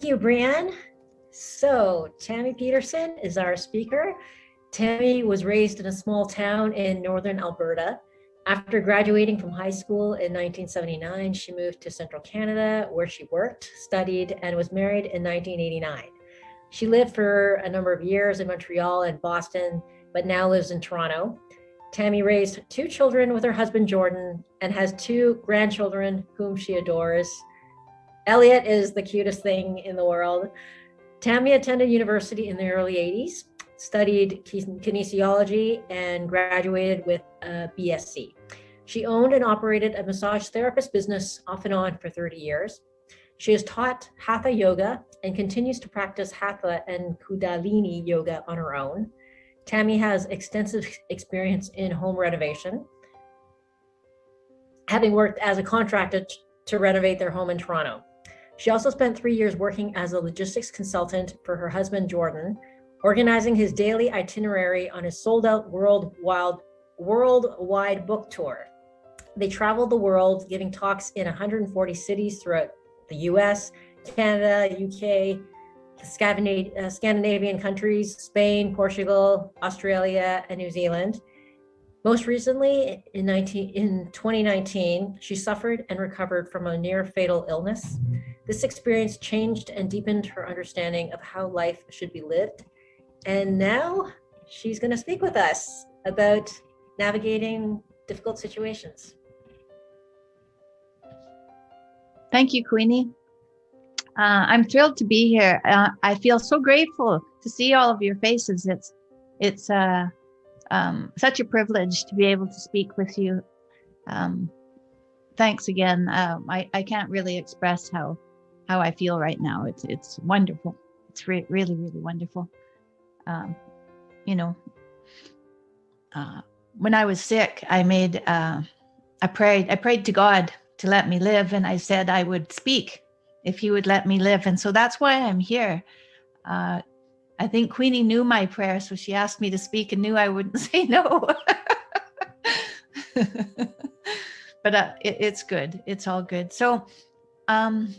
you, Brianne. So, Tammy Peterson is our speaker. Tammy was raised in a small town in northern Alberta. After graduating from high school in 1979, she moved to central Canada, where she worked, studied, and was married in 1989. She lived for a number of years in Montreal and Boston, but now lives in Toronto. Tammy raised two children with her husband, Jordan, and has two grandchildren whom she adores. Elliot is the cutest thing in the world. Tammy attended university in the early 80s, studied kinesiology, and graduated with a BSc. She owned and operated a massage therapist business off and on for 30 years. She has taught Hatha yoga and continues to practice Hatha and Kundalini yoga on her own. Tammy has extensive experience in home renovation, having worked as a contractor to renovate their home in Toronto. She also spent 3 years working as a logistics consultant for her husband, Jordan, organizing his daily itinerary on his sold-out worldwide book tour. They traveled the world, giving talks in 140 cities throughout the US, Canada, UK, Scandinavian countries, Spain, Portugal, Australia, and New Zealand. Most recently, in 2019, she suffered and recovered from a near-fatal illness. This experience changed and deepened her understanding of how life should be lived. And now she's going to speak with us about navigating difficult situations. Thank you, Queenie. I'm thrilled to be here. I feel so grateful to see all of your faces. It's such a privilege to be able to speak with you. Thanks again. I can't really express how I feel right now. It's wonderful. It's really, really wonderful. When I was sick, I prayed to God to let me live, and I said I would speak if he would let me live. And so that's why I'm here. I think Queenie knew my prayer, so she asked me to speak and knew I wouldn't say no. But it's good. It's all good. So I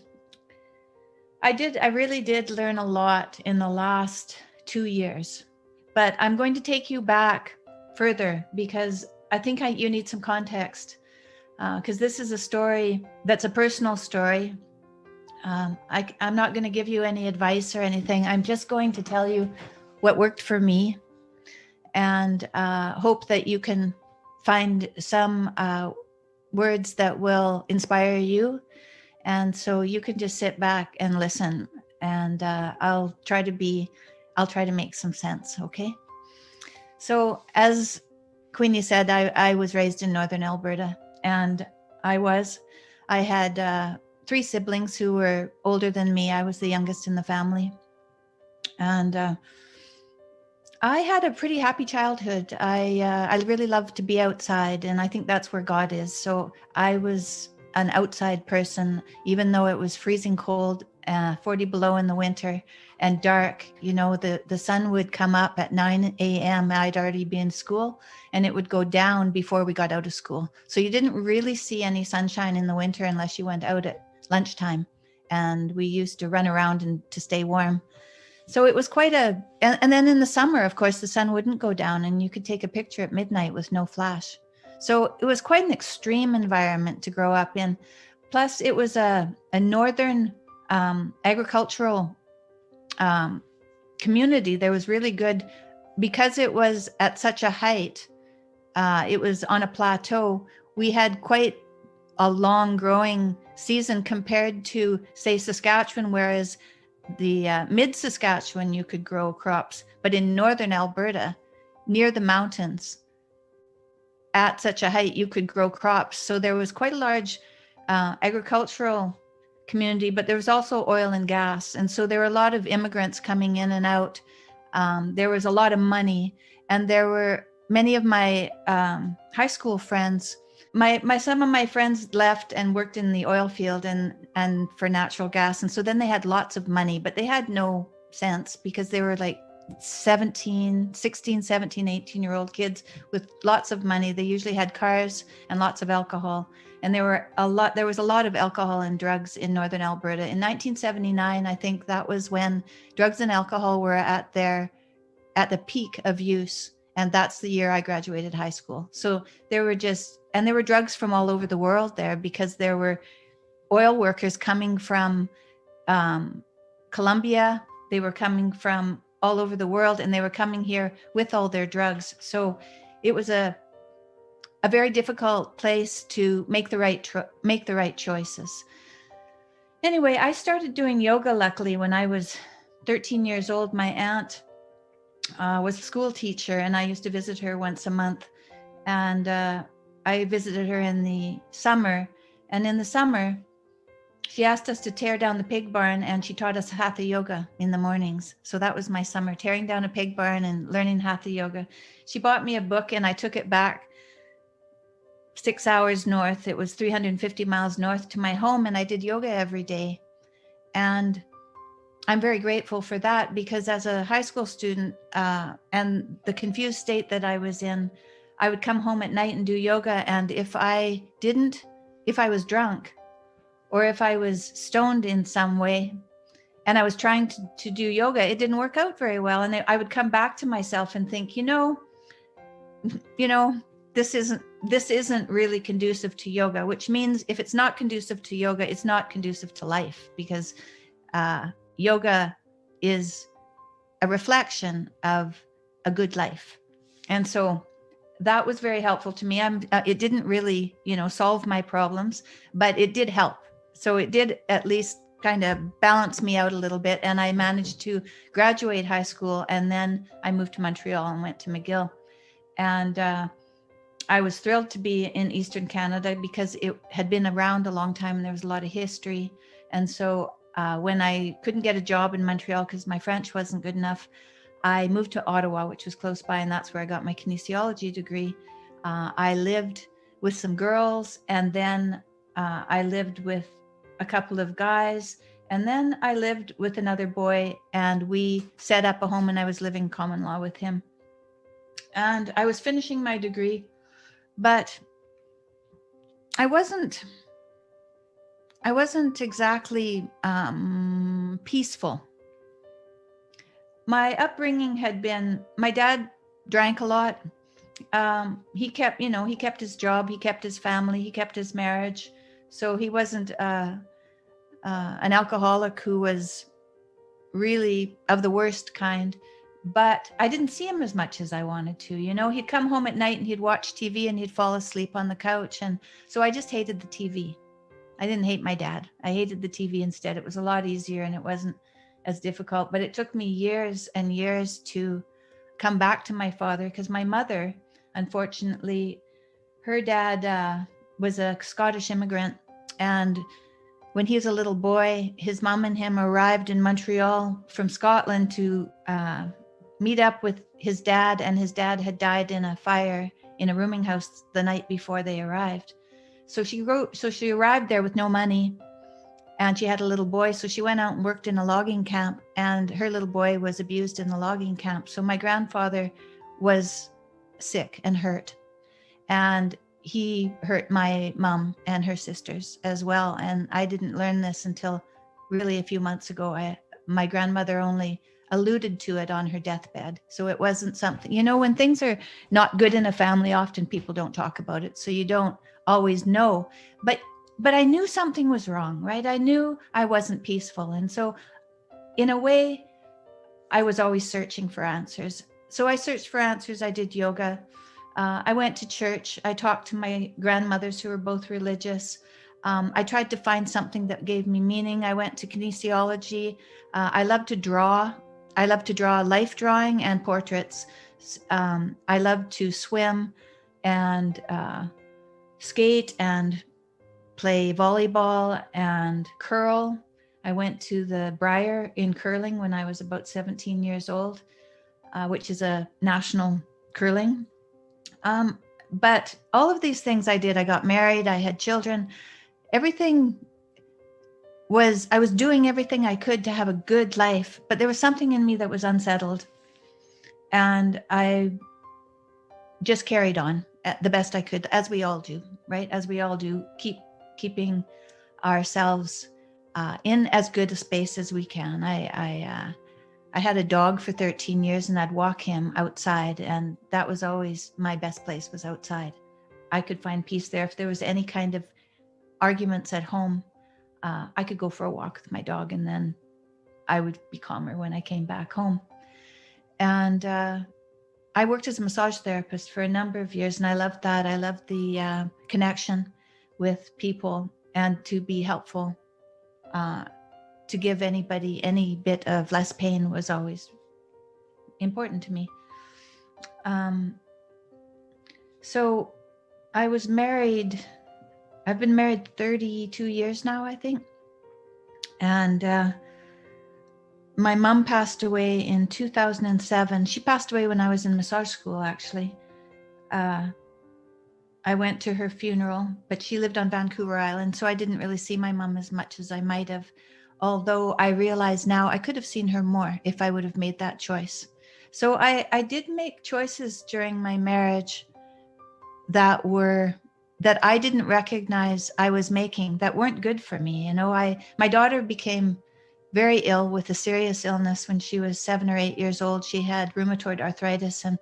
really did learn a lot in the last 2 years, but I'm going to take you back further because I think you need some context, because this is a story that's a personal story. I'm not going to give you any advice or anything. I'm just going to tell you what worked for me, and hope that you can find some words that will inspire you. And so you can just sit back and listen, and I'll try to make some sense. Okay. So as Queenie said, I was raised in northern Alberta, and I had 3 siblings who were older than me. I was the youngest in the family. And I had a pretty happy childhood. I really loved to be outside, and I think that's where God is. So I was an outside person, even though it was freezing cold, 40 below in the winter and dark. The sun would come up at 9 a.m. I'd already be in school, and it would go down before we got out of school. So you didn't really see any sunshine in the winter unless you went out at lunchtime, and we used to run around and to stay warm. So it was and then in the summer, of course, the sun wouldn't go down, and you could take a picture at midnight with no flash. So it was quite an extreme environment to grow up in. Plus it was a northern agricultural community. There was really good, because it was at such a height, it was on a plateau. We had quite a long growing season compared to, say, Saskatchewan, whereas the mid Saskatchewan you could grow crops, but in northern Alberta, near the mountains, at such a height you could grow crops. So there was quite a large agricultural community, but there was also oil and gas, and so there were a lot of immigrants coming in and out. There was a lot of money, and there were many of my high school friends. Some of my friends left and worked in the oil field and for natural gas. And so then they had lots of money, but they had no sense because they were like 16, 17, 18-year-old kids with lots of money. They usually had cars and lots of alcohol. And there was a lot of alcohol and drugs in Northern Alberta. In 1979, I think that was when drugs and alcohol were at the peak of use. And that's the year I graduated high school. So there were drugs from all over the world there, because there were oil workers coming from Colombia. They were coming from all over the world, and they were coming here with all their drugs. So it was a very difficult place to make the right choices. Anyway, I started doing yoga, luckily, when I was 13 years old. My aunt was a school teacher, and I used to visit her once a month. And I visited her in the summer. And in the summer, she asked us to tear down the pig barn, and she taught us hatha yoga in the mornings. So that was my summer, tearing down a pig barn and learning hatha yoga. She bought me a book, and I took it back 6 hours north. It was 350 miles north to my home, and I did yoga every day. And I'm very grateful for that, because as a high school student and the confused state that I was in, I would come home at night and do yoga. And if I was drunk, or if I was stoned in some way and I was trying to do yoga, it didn't work out very well. And I would come back to myself and think, this isn't really conducive to yoga, which means if it's not conducive to yoga, it's not conducive to life, because yoga is a reflection of a good life. And so that was very helpful to me. It didn't really, solve my problems, but it did help. So it did at least kind of balance me out a little bit. And I managed to graduate high school. And then I moved to Montreal and went to McGill. And I was thrilled to be in Eastern Canada, because it had been around a long time and there was a lot of history. And so when I couldn't get a job in Montreal because my French wasn't good enough, I moved to Ottawa, which was close by, and that's where I got my kinesiology degree. I lived with some girls, and then I lived with a couple of guys, and then I lived with another boy, and we set up a home, and I was living common law with him. And I was finishing my degree, but I wasn't exactly peaceful. My upbringing had been, my dad drank a lot. He kept his job, he kept his family, he kept his marriage. So he wasn't an alcoholic who was really of the worst kind, but I didn't see him as much as I wanted to. He'd come home at night and he'd watch TV and he'd fall asleep on the couch. And so I just hated the TV. I didn't hate my dad. I hated the TV instead. It was a lot easier and it wasn't as difficult, but it took me years and years to come back to my father, because my mother, unfortunately, her dad was a Scottish immigrant. And when he was a little boy, his mom and him arrived in Montreal from Scotland to meet up with his dad, and his dad had died in a fire in a rooming house the night before they arrived. So she arrived there with no money, and she had a little boy. So she went out and worked in a logging camp, and her little boy was abused in the logging camp. So my grandfather was sick and hurt, and he hurt my mom and her sisters as well. And I didn't learn this until really a few months ago. My grandmother only alluded to it on her deathbed. So it wasn't something, when things are not good in a family, often people don't talk about it. So you don't always know, but I knew something was wrong, right? I knew I wasn't peaceful. And so in a way, I was always searching for answers. So I searched for answers. I did yoga. I went to church. I talked to my grandmothers who were both religious. I tried to find something that gave me meaning. I went to kinesiology. I love to draw. I love to draw life drawing and portraits. I love to swim and skate and play volleyball and curl. I went to the Briar in curling when I was about 17 years old, which is a national curling. But all of these things I did. I got married, I had children. I was doing everything I could to have a good life, but there was something in me that was unsettled. And I just carried on the best I could, as we all do, right? As we all do, keeping ourselves in as good a space as we can. I had a dog for 13 years, and I'd walk him outside, and that was always my best place, was outside. I could find peace there. If there was any kind of arguments at home, I could go for a walk with my dog, and then I would be calmer when I came back home. And I worked as a massage therapist for a number of years, and I loved that. I loved the connection with people, and to be helpful, to give anybody any bit of less pain was always important to me. So I was married. I've been married 32 years now, I think. And my mom passed away in 2007. She passed away when I was in massage school, actually. I went to her funeral, but she lived on Vancouver Island, so I didn't really see my mom as much as I might have. Although I realize now I could have seen her more if I would have made that choice. So I did make choices during my marriage that I didn't recognize I was making, that weren't good for me. You know, my daughter became very ill with a serious illness when she was 7 or 8 years old. She had rheumatoid arthritis, and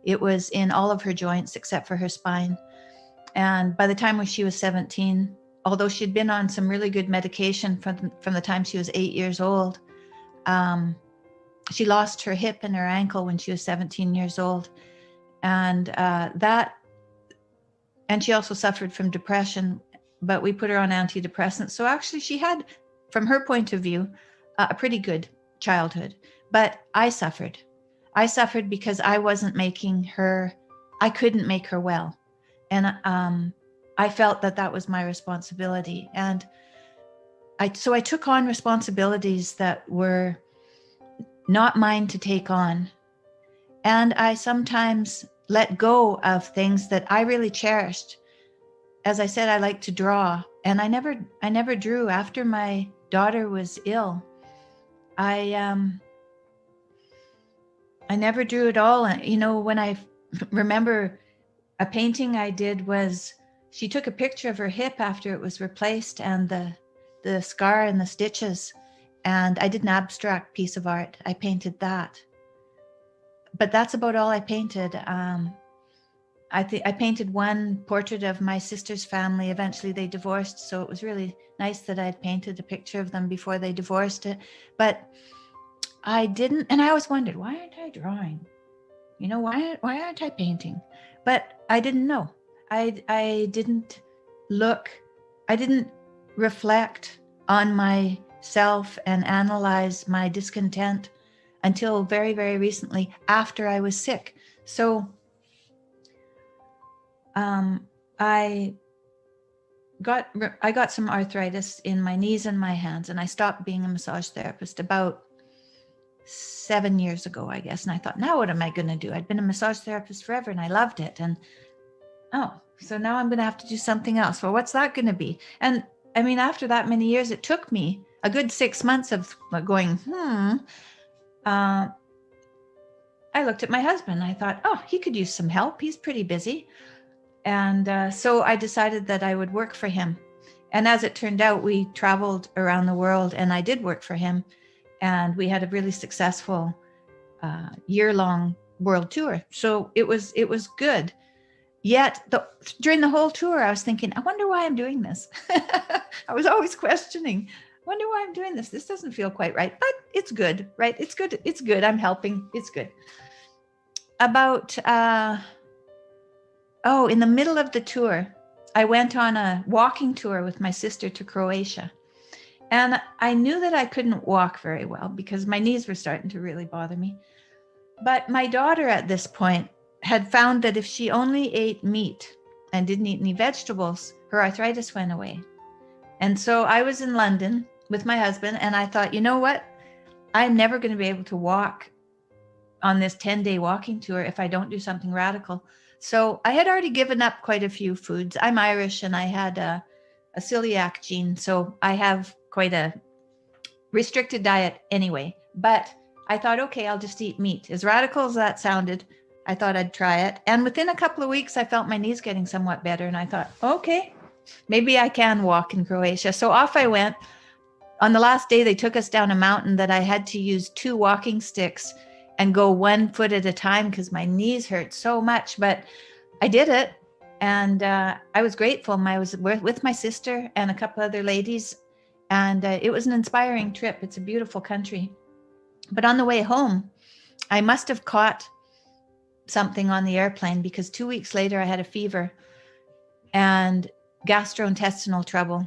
it was in all of her joints except for her spine. And by the time when she was 17, although she'd been on some really good medication from the time she was 8 years old, she lost her hip and her ankle when she was 17 years old. And and she also suffered from depression, but we put her on antidepressants. So actually she had, from her point of view, a pretty good childhood. But I suffered. I suffered because I wasn't making her, I couldn't make her well. And I felt that was my responsibility. And so I took on responsibilities that were not mine to take on. And I sometimes let go of things that I really cherished. As I said, I like to draw, and I never drew after my daughter was ill. I never drew at all. You know, when I remember a painting I did was, she took a picture of her hip after it was replaced, and the scar and the stitches. And I did an abstract piece of art. I painted that. But that's about all I painted. I painted one portrait of my sister's family. Eventually they divorced, so it was really nice that I'd painted a picture of them before they divorced it. But I didn't, and I always wondered, why aren't I drawing? You know, why aren't I painting? But I didn't know. I didn't look, I didn't reflect on myself and analyze my discontent until very, very recently, after I was sick. So I got some arthritis in my knees and my hands, and I stopped being a massage therapist about 7 years ago, I guess. And I thought, now what am I going to do? I'd been a massage therapist forever and I loved it. And so now I'm going to have to do something else. Well, what's that going to be? And I mean, after that many years, it took me a good 6 months of going, I looked at my husband. I thought, he could use some help. He's pretty busy. And so I decided that I would work for him. And as it turned out, we traveled around the world, and I did work for him. And we had a really successful year-long world tour. So it was good. Yet during the whole tour, I was thinking, I wonder why I'm doing this. I was always questioning, wonder why I'm doing this. This doesn't feel quite right, but it's good, right? It's good. It's good. I'm helping. It's good. About, in the middle of the tour, I went on a walking tour with my sister to Croatia. And I knew that I couldn't walk very well because my knees were starting to really bother me. But my daughter at this point had found that if she only ate meat and didn't eat any vegetables, her arthritis went away. And so I was in London with my husband, and I thought, you know what? I'm never going to be able to walk on this 10-day walking tour if I don't do something radical. So I had already given up quite a few foods. I'm Irish, and I had a celiac gene, so I have quite a restricted diet anyway. But I thought, okay, I'll just eat meat. As radical as that sounded, I thought I'd try it. And within a couple of weeks, I felt my knees getting somewhat better. And I thought, okay, maybe I can walk in Croatia. So off I went. On the last day, they took us down a mountain that I had to use 2 walking sticks and go 1 foot at a time because my knees hurt so much. But I did it. And I was grateful. I was with my sister and a couple other ladies. And it was an inspiring trip. It's a beautiful country. But on the way home, I must have caught something on the airplane because 2 weeks later, I had a fever and gastrointestinal trouble.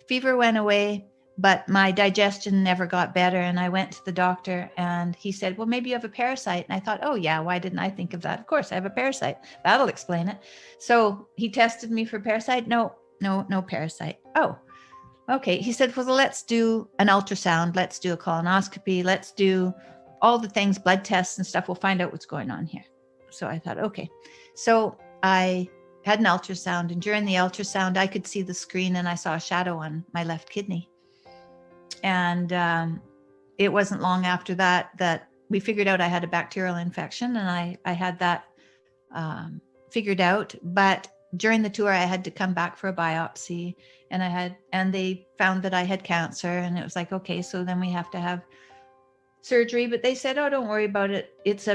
Fever went away, but my digestion never got better. And I went to the doctor and he said, well, maybe you have a parasite. And I thought, oh yeah, why didn't I think of that? Of course, I have a parasite. That'll explain it. So he tested me for parasite. No parasite. Oh, okay. He said, well, let's do an ultrasound. Let's do a colonoscopy. Let's do all the things, blood tests and stuff. We'll find out what's going on here. So I thought, okay. So I had an ultrasound, and during the ultrasound, I could see the screen and I saw a shadow on my left kidney. And it wasn't long after that we figured out I had a bacterial infection, and I had that figured out. But during the tour, I had to come back for a biopsy, and they found that I had cancer, and it was like, okay, so then we have to have surgery. But they said, oh, don't worry about it. It's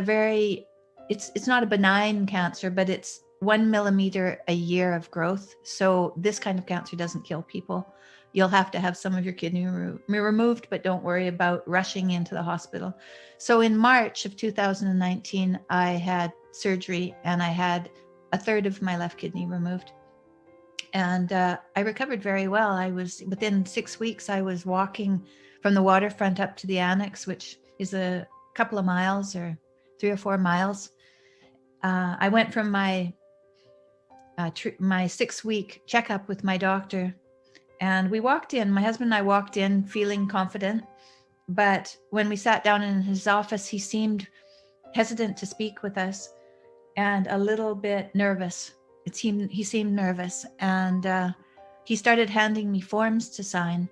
not a benign cancer, but it's 1 millimeter a year of growth. So this kind of cancer doesn't kill people. You'll have to have some of your kidney removed, but don't worry about rushing into the hospital. So in March of 2019, I had surgery and I had 1/3 of my left kidney removed. And I recovered very well. Within 6 weeks, I was walking from the waterfront up to the annex, which is a couple of miles or 3 or 4 miles. I went from my 6-week checkup with my doctor, and we walked in. My husband and I walked in feeling confident, but when we sat down in his office, he seemed hesitant to speak with us and a little bit nervous. He seemed nervous, and he started handing me forms to sign,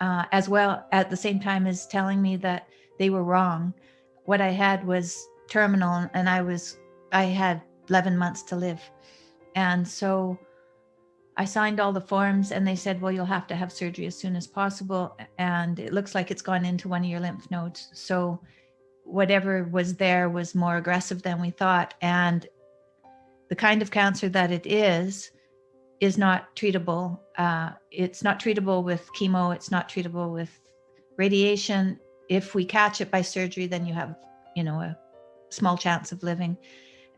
as well at the same time as telling me that they were wrong. What I had was terminal, and I had 11 months to live. And so I signed all the forms, and they said, well, you'll have to have surgery as soon as possible. And it looks like it's gone into one of your lymph nodes. So whatever was there was more aggressive than we thought. And the kind of cancer that it is not treatable. It's not treatable with chemo. It's not treatable with radiation. If we catch it by surgery, then you have, a small chance of living.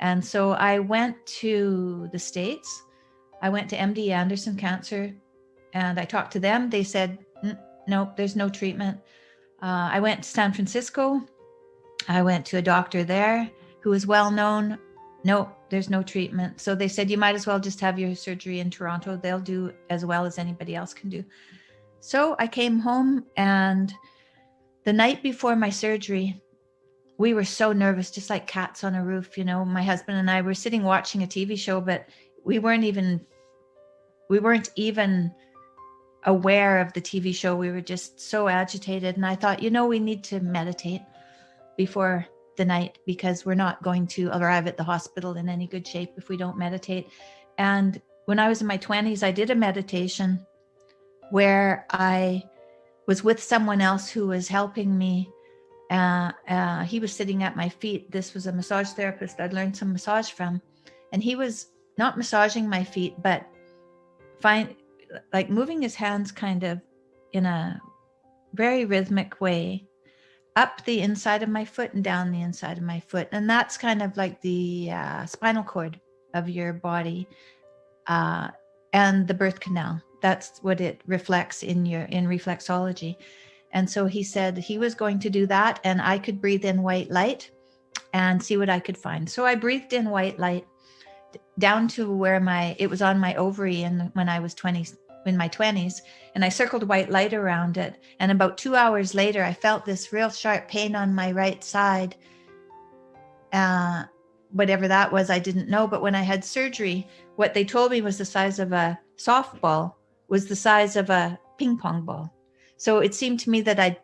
And so I went to the States. I went to MD Anderson Cancer, and I talked to them. They said, no, there's no treatment. I went to San Francisco. I went to a doctor there who was well known. No, there's no treatment. So they said, you might as well just have your surgery in Toronto. They'll do as well as anybody else can do. So I came home, and the night before my surgery, we were so nervous, just like cats on a roof. My husband and I were sitting watching a TV show, but we weren't even aware of the TV show. We were just so agitated. And I thought, we need to meditate before the night, because we're not going to arrive at the hospital in any good shape if we don't meditate. And when I was in my 20s, I did a meditation where I was with someone else who was helping me. He was sitting at my feet. This was a massage therapist I'd learned some massage from. And he was not massaging my feet, but moving his hands kind of in a very rhythmic way up the inside of my foot and down the inside of my foot. And that's kind of like the spinal cord of your body, and the birth canal. That's what it reflects in reflexology. And so he said he was going to do that, and I could breathe in white light and see what I could find. So I breathed in white light down to where it was on my ovary, and when I was in my 20s, and I circled white light around it. And about 2 hours later, I felt this real sharp pain on my right side. Whatever that was, I didn't know. But when I had surgery, what they told me was the size of a softball was the size of a ping pong ball. So it seemed to me that I'd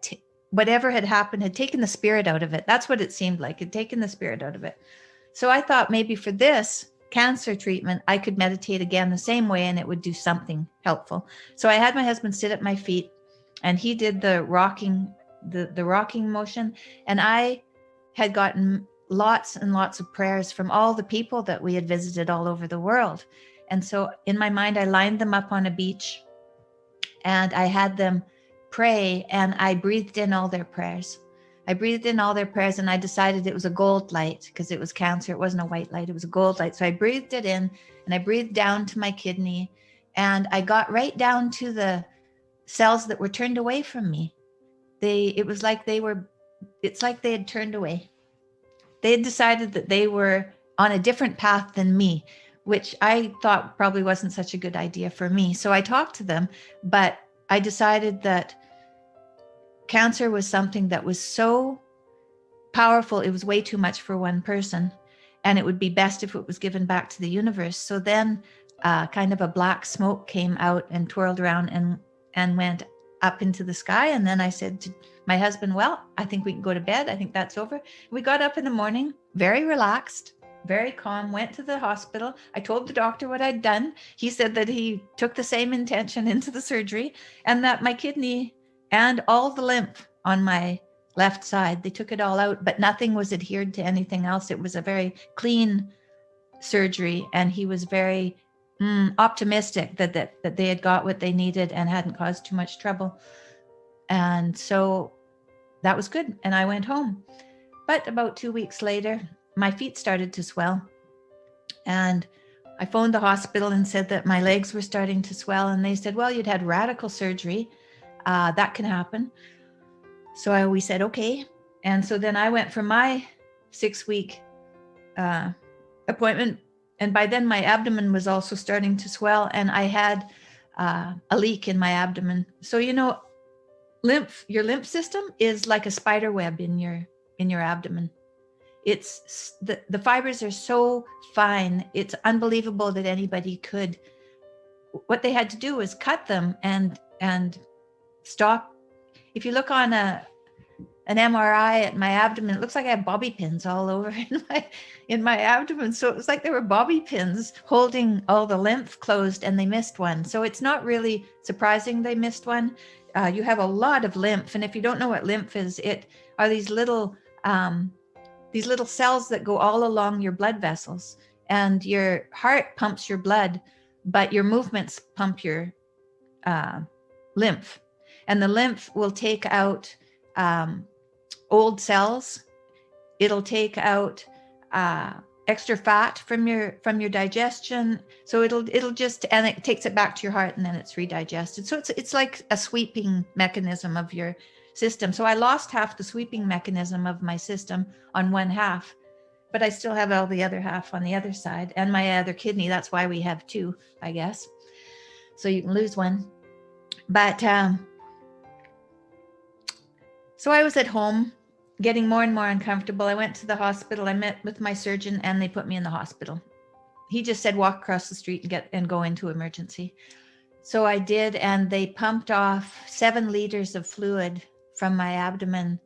whatever had happened had taken the spirit out of it. That's what it seemed like. It had taken the spirit out of it. So I thought maybe for this cancer treatment, I could meditate again the same way and it would do something helpful. So I had my husband sit at my feet and he did the rocking, the rocking motion. And I had gotten lots and lots of prayers from all the people that we had visited all over the world. And so in my mind, I lined them up on a beach and I had them pray and I breathed in all their prayers. I breathed in all their prayers and I decided it was a gold light because it was cancer. It wasn't a white light, it was a gold light. So I breathed it in and I breathed down to my kidney and I got right down to the cells that were turned away from me. It's like they had turned away. They had decided that they were on a different path than me, which I thought probably wasn't such a good idea for me. So I talked to them, but I decided that cancer was something that was so powerful, it was way too much for one person, and it would be best if it was given back to the universe. So then kind of a black smoke came out and twirled around and went up into the sky. And then I said to my husband, well, I think we can go to bed. I think that's over. We got up in the morning, very relaxed, very calm, went to the hospital. I told the doctor what I'd done. He said that he took the same intention into the surgery and that my kidney and all the lymph on my left side, they took it all out, but nothing was adhered to anything else. It was a very clean surgery. And he was very optimistic that they had got what they needed and hadn't caused too much trouble. And so that was good. And I went home. But about 2 weeks later, my feet started to swell. And I phoned the hospital and said that my legs were starting to swell. And they said, well, you'd had radical surgery. That can happen. So we said, okay. And so then I went for my 6-week appointment. And by then my abdomen was also starting to swell and I had a leak in my abdomen. So, your lymph system is like a spider web in your abdomen. It's the fibers are so fine. It's unbelievable that anybody could. What they had to do was cut them and stop. If you look on an MRI at my abdomen, it looks like I have bobby pins all over in my abdomen. So it was like there were bobby pins holding all the lymph closed and they missed one. So it's not really surprising they missed one. You have a lot of lymph. And if you don't know what lymph is, it are these little cells that go all along your blood vessels, and your heart pumps your blood, but your movements pump your lymph. And the lymph will take out old cells. It'll take out extra fat from your digestion. So it'll just, and it takes it back to your heart and then it's redigested. So it's like a sweeping mechanism of your system. So I lost half the sweeping mechanism of my system on one half, but I still have all the other half on the other side and my other kidney. That's why we have two, I guess. So you can lose one. But so I was at home getting more and more uncomfortable. I went to the hospital. I met with my surgeon and they put me in the hospital. He just said, walk across the street and go into emergency. So I did, and they pumped off 7 liters of fluid from my abdomen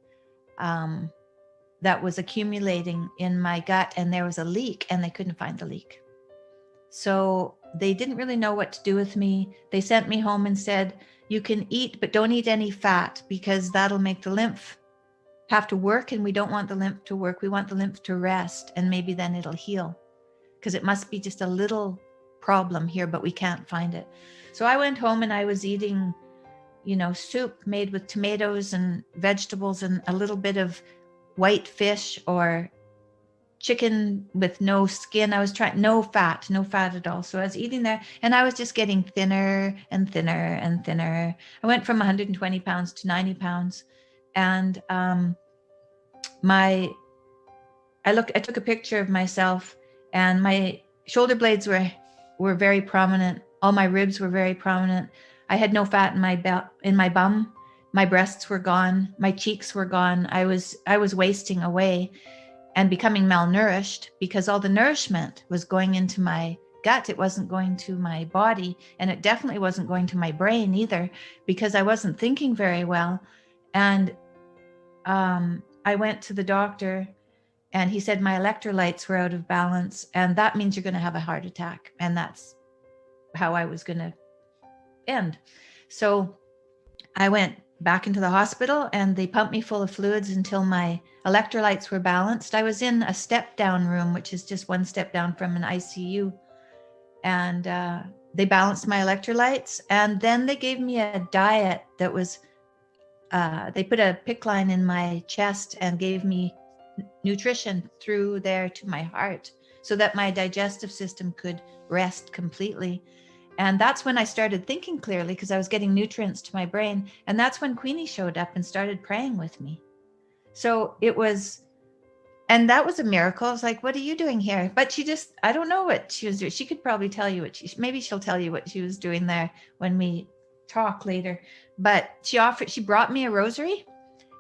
that was accumulating in my gut, and there was a leak and they couldn't find the leak. So they didn't really know what to do with me. They sent me home and said, you can eat, but don't eat any fat because that'll make the lymph have to work, and we don't want the lymph to work. We want the lymph to rest, and maybe then it'll heal, because it must be just a little problem here, but we can't find it. So I went home and I was eating, soup made with tomatoes and vegetables and a little bit of white fish or chicken with no skin. I was trying no fat at all. So I was eating there and I was just getting thinner and thinner and thinner. I went from 120 pounds to 90 pounds. And I took a picture of myself, and my shoulder blades were very prominent. All my ribs were very prominent. I had no fat in my bum. My breasts were gone. My cheeks were gone. I was wasting away and becoming malnourished because all the nourishment was going into my gut. It wasn't going to my body, and it definitely wasn't going to my brain either, because I wasn't thinking very well. And I went to the doctor and he said my electrolytes were out of balance, and that means you're going to have a heart attack. And that's how I was going to end. So I went back into the hospital and they pumped me full of fluids until my electrolytes were balanced. I was in a step down room, which is just one step down from an ICU. And they balanced my electrolytes. And then they gave me a diet that was, they put a PICC line in my chest and gave me nutrition through there to my heart so that my digestive system could rest completely. And that's when I started thinking clearly, because I was getting nutrients to my brain. And that's when Queenie showed up and started praying with me. So it was, and that was a miracle. I was like, what are you doing here? But she just, I don't know what she was doing. She could probably tell you maybe she'll tell you what she was doing there when we talk later. But she brought me a rosary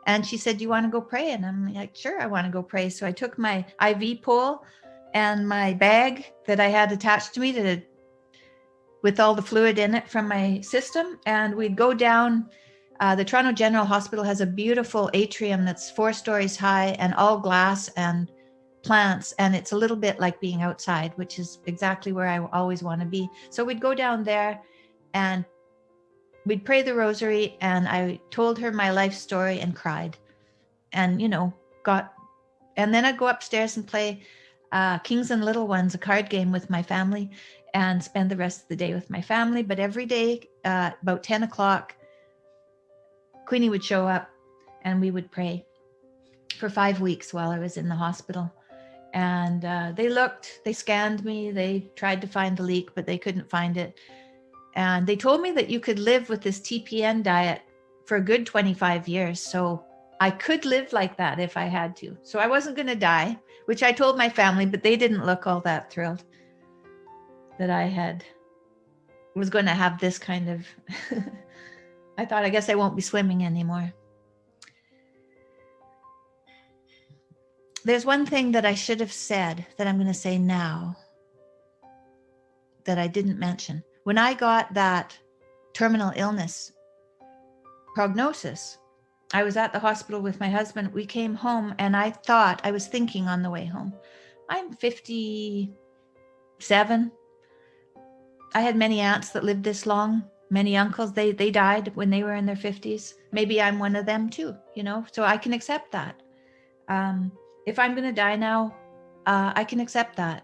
and she said, do you want to go pray? And I'm like, sure, I want to go pray. So I took my IV pole and my bag that I had attached to me with all the fluid in it from my system. And we'd go down. The Toronto General Hospital has a beautiful atrium that's 4 stories high and all glass and plants. And it's a little bit like being outside, which is exactly where I always want to be. So we'd go down there and we'd pray the rosary. And I told her my life story and cried and, and then I'd go upstairs and play Kings and Little Ones, a card game with my family, and spend the rest of the day with my family. But every day, about 10 o'clock, Queenie would show up and we would pray for 5 weeks while I was in the hospital. And they scanned me. They tried to find the leak, but they couldn't find it. And they told me that you could live with this TPN diet for a good 25 years. So I could live like that if I had to. So I wasn't going to die, which I told my family, but they didn't look all that thrilled that I was going to have this kind of, I thought, I guess I won't be swimming anymore. There's one thing that I should have said that I'm going to say now that I didn't mention. When I got that terminal illness prognosis, I was at the hospital with my husband. We came home and I was thinking on the way home, I'm 57. I had many aunts that lived this long, many uncles. They died when they were in their 50s. Maybe I'm one of them too, so I can accept that. If I'm going to die now, I can accept that.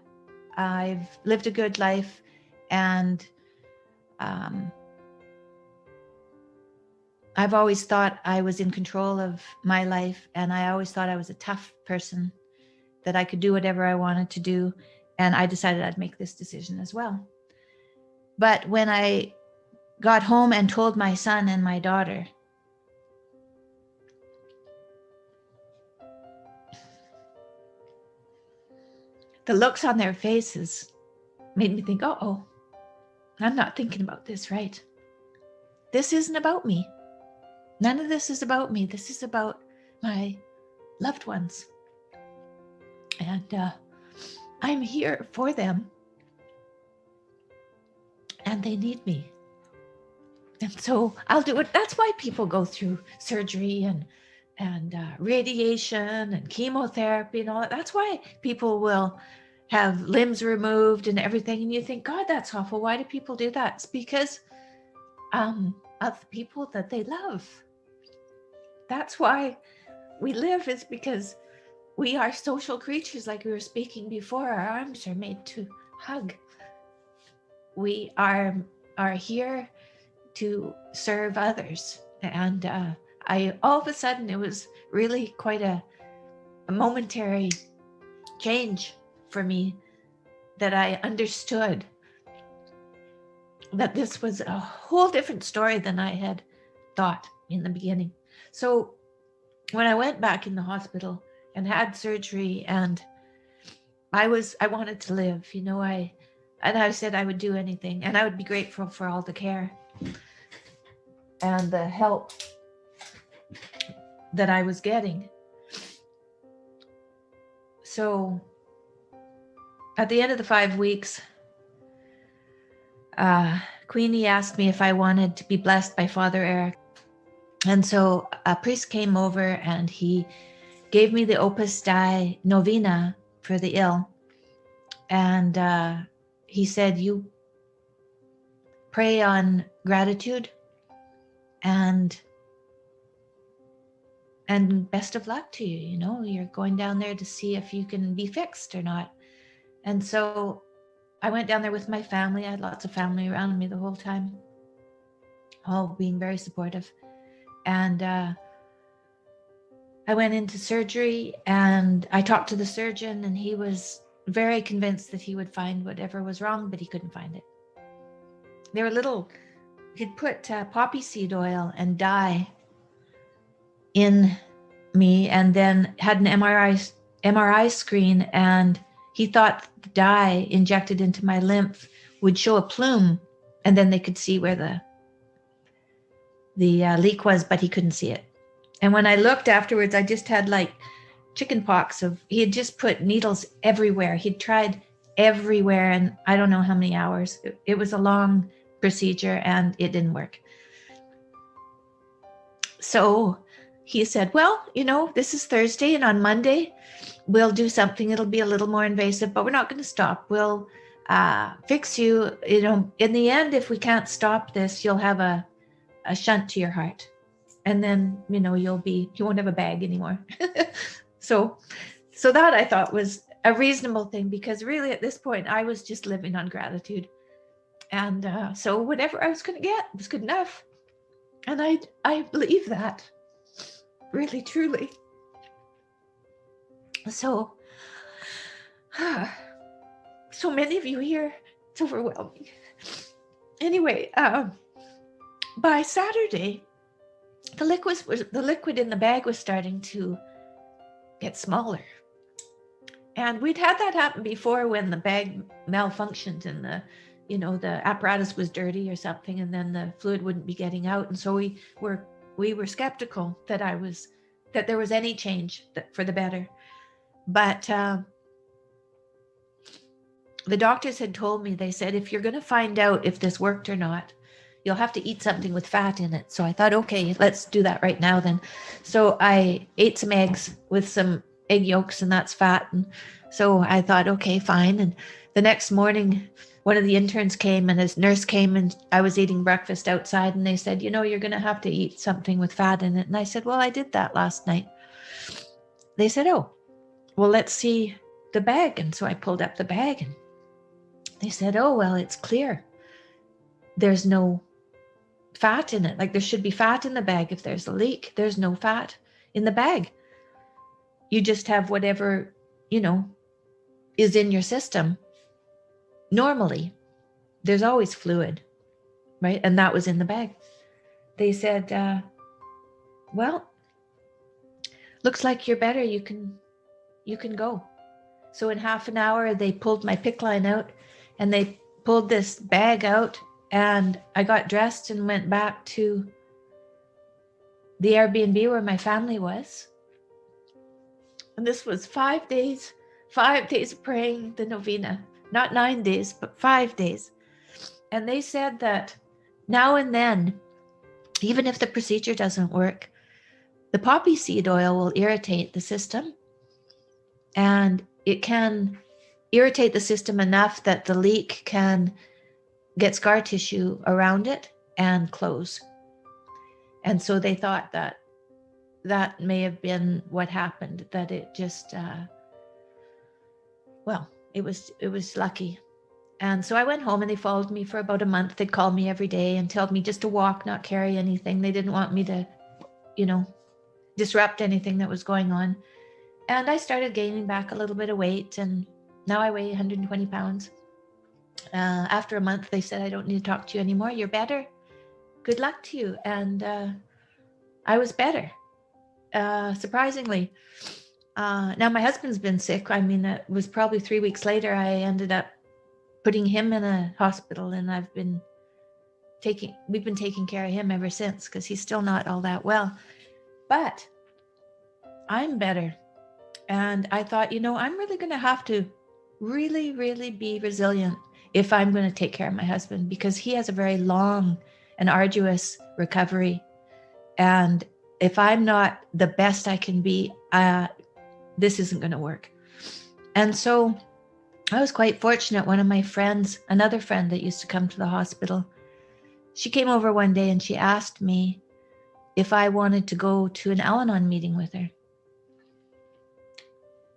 I've lived a good life and I've always thought I was in control of my life, and I always thought I was a tough person, that I could do whatever I wanted to do. And I decided I'd make this decision as well. But when I got home and told my son and my daughter, the looks on their faces made me think, oh, I'm not thinking about this right. This isn't about me. None of this is about me. This is about my loved ones. And I'm here for them. And they need me. And so I'll do it. That's why people go through surgery and radiation and chemotherapy and all that. That's why people will have limbs removed and everything. And you think, God, that's awful. Why do people do that? It's because of the people that they love. That's why we live, is because we are social creatures, like we were speaking before. Our arms are made to hug. We are here to serve others. And all of a sudden, it was really quite a momentary change for me, that I understood that this was a whole different story than I had thought in the beginning. So when I went back in the hospital and had surgery, and I wanted to live, I said I would do anything, and I would be grateful for all the care and the help that I was getting. So at the end of the 5 weeks, Queenie asked me if I wanted to be blessed by Father Eric. And so a priest came over and he gave me the Opus Dei novena for the ill. And he said, you pray on gratitude and best of luck to you. You know, you're going down there to see if you can be fixed or not. And so I went down there with my family. I had lots of family around me the whole time, all being very supportive. And I went into surgery and I talked to the surgeon, and he was very convinced that he would find whatever was wrong, but he couldn't find it. They were little, he'd put poppy seed oil and dye in me, and then had an MRI screen, and he thought the dye injected into my lymph would show a plume, and then they could see where the leak was, but he couldn't see it. And when I looked afterwards, I just had like chicken pox he had just put needles everywhere. He'd tried everywhere, and I don't know how many hours. It was a long procedure and it didn't work. So he said, well, you know, this is Thursday, and on Monday we'll do something. It'll be a little more invasive, but we're not going to stop. We'll fix you. You know, in the end, if we can't stop this, you'll have a shunt to your heart. And then, you know, you won't have a bag anymore. So that I thought was a reasonable thing, because really at this point I was just living on gratitude. And so whatever I was going to get was good enough. And I believe that, really, truly. So many of you here, it's overwhelming. Anyway, by Saturday, the liquid in the bag was starting to get smaller. And we'd had that happen before, when the bag malfunctioned and the apparatus was dirty or something, and then the fluid wouldn't be getting out. And so we were skeptical that there was any change for the better. But the doctors had told me, they said, if you're going to find out if this worked or not, you'll have to eat something with fat in it. So I thought, okay, let's do that right now then. So I ate some eggs with some egg yolks, and that's fat. And so I thought, okay, fine. And the next morning, one of the interns came, and his nurse came, and I was eating breakfast outside, and they said, you know, you're going to have to eat something with fat in it. And I said, well, I did that last night. They said, oh, well, let's see the bag. And so I pulled up the bag, and they said, oh, well, it's clear. There's no fat in it. Like, there should be fat in the bag. If there's a leak, there's no fat in the bag. You just have whatever, you know, is in your system. Normally, there's always fluid, right? And that was in the bag. They said, well, looks like you're better. You can go. So in half an hour, they pulled my PICC line out, and they pulled this bag out, and I got dressed and went back to the Airbnb where my family was. And this was 5 days of praying the novena, not 9 days, but 5 days. And they said that now and then, even if the procedure doesn't work, the poppy seed oil will irritate the system, and it can irritate the system enough that the leak can get scar tissue around it and close. And so they thought that may have been what happened, that it just, it was lucky. And so I went home, and they followed me for about a month. They'd call me every day and tell me just to walk, not carry anything. They didn't want me to, disrupt anything that was going on. And I started gaining back a little bit of weight, and now I weigh 120 pounds. After a month, they said, I don't need to talk to you anymore. You're better. Good luck to you. And I was better, surprisingly. Now my husband's been sick. I mean, it was probably 3 weeks later, I ended up putting him in a hospital, and we've been taking care of him ever since, because he's still not all that well. But I'm better. And I thought, I'm really going to have to really, really be resilient if I'm going to take care of my husband, because he has a very long and arduous recovery. And if I'm not the best I can be, this isn't going to work. And so I was quite fortunate. One of my friends, another friend that used to come to the hospital, she came over one day and she asked me if I wanted to go to an Al-Anon meeting with her.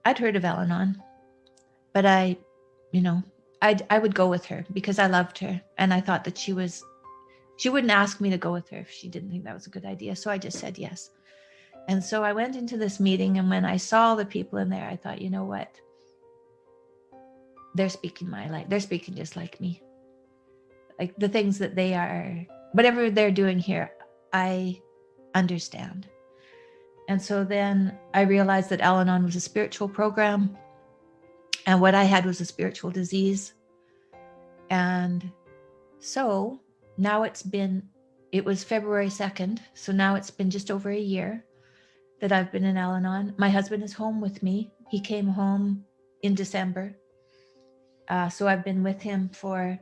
I'd heard of Al-Anon, but I would go with her because I loved her. And I thought that she wouldn't ask me to go with her if she didn't think that was a good idea. So I just said yes. And so I went into this meeting, and when I saw the people in there, I thought, you know what? They're speaking my life. They're speaking just like me. Like the things that they are, whatever they're doing here, I understand. And so then I realized that Al-Anon was a spiritual program, and what I had was a spiritual disease. And so now it was February 2nd. So now it's been just over a year that I've been in Al-Anon. My husband is home with me. He came home in December. So I've been with him for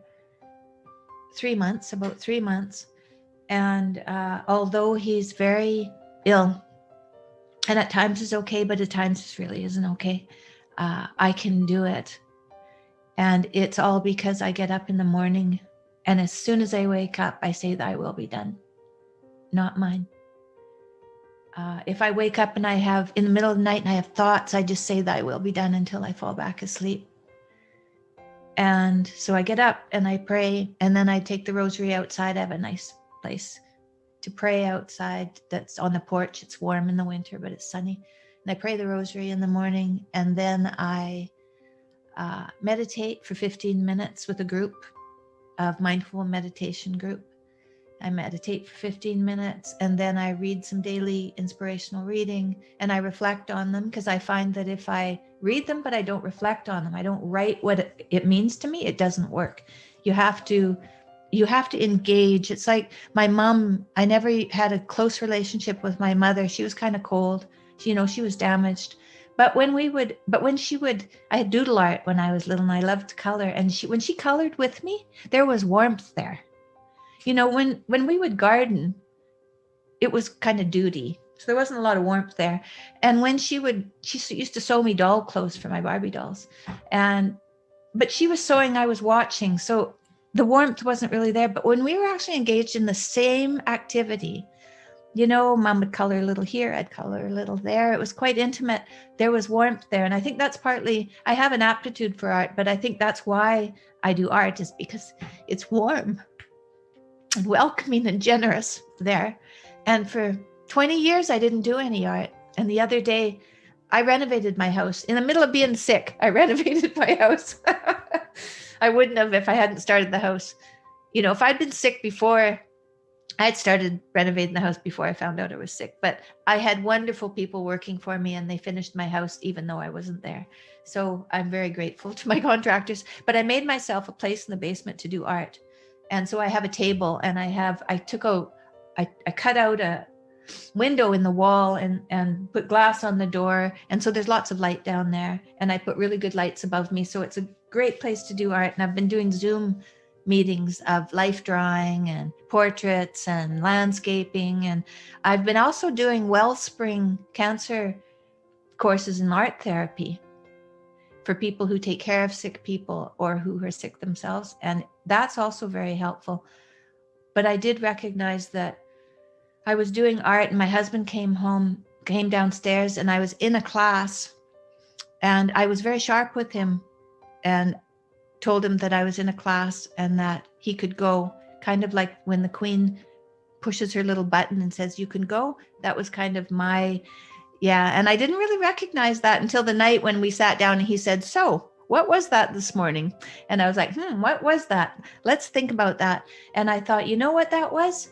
about 3 months. And although he's very ill, and at times is okay, but at times it really isn't okay, I can do it. And it's all because I get up in the morning, and as soon as I wake up, I say, "Thy will be done, not mine." If I wake up and I have, in the middle of the night, and I have thoughts, I just say, "Thy will be done," until I fall back asleep. And so I get up and I pray, and then I take the rosary outside. I have a nice place to pray outside that's on the porch. It's warm in the winter, but it's sunny. And I pray the rosary in the morning, and then I meditate for 15 minutes with a group of mindful meditation group. I meditate for 15 minutes, and then I read some daily inspirational reading, and I reflect on them, because I find that if I read them but I don't reflect on them, I don't write what it means to me, it doesn't work. You have to engage. It's like my mom, I never had a close relationship with my mother. She was kind of cold. She was damaged. But I had doodle art when I was little, and I loved to color. And when she colored with me, there was warmth there. When we would garden, it was kind of duty. So there wasn't a lot of warmth there. And when she used to sew me doll clothes for my Barbie dolls. But she was sewing, I was watching. So the warmth wasn't really there. But when we were actually engaged in the same activity, Mom would color a little here, I'd color a little there. It was quite intimate. There was warmth there. And I think that's partly, I have an aptitude for art, but I think that's why I do art, is because it's warm and welcoming and generous there. And for 20 years, I didn't do any art. And the other day, I renovated my house. In the middle of being sick, I renovated my house. I wouldn't have if I hadn't started the house. If I'd been sick before, I'd started renovating the house before I found out I was sick. But I had wonderful people working for me, and they finished my house even though I wasn't there. So I'm very grateful to my contractors. But I made myself a place in the basement to do art. And so I have a table, and I cut out a window in the wall and put glass on the door. And so there's lots of light down there, and I put really good lights above me. So it's a great place to do art. And I've been doing Zoom meetings of life drawing and portraits and landscaping. And I've been also doing Wellspring cancer courses in art therapy for people who take care of sick people or who are sick themselves. And that's also very helpful. But I did recognize that I was doing art, and my husband came downstairs, and I was in a class, and I was very sharp with him and told him that I was in a class and that he could go, kind of like when the Queen pushes her little button and says, "You can go." That was kind of and I didn't really recognize that until the night when we sat down, and he said, "So what was that this morning?" And I was like, what was that? Let's think about that. And I thought, you know what that was?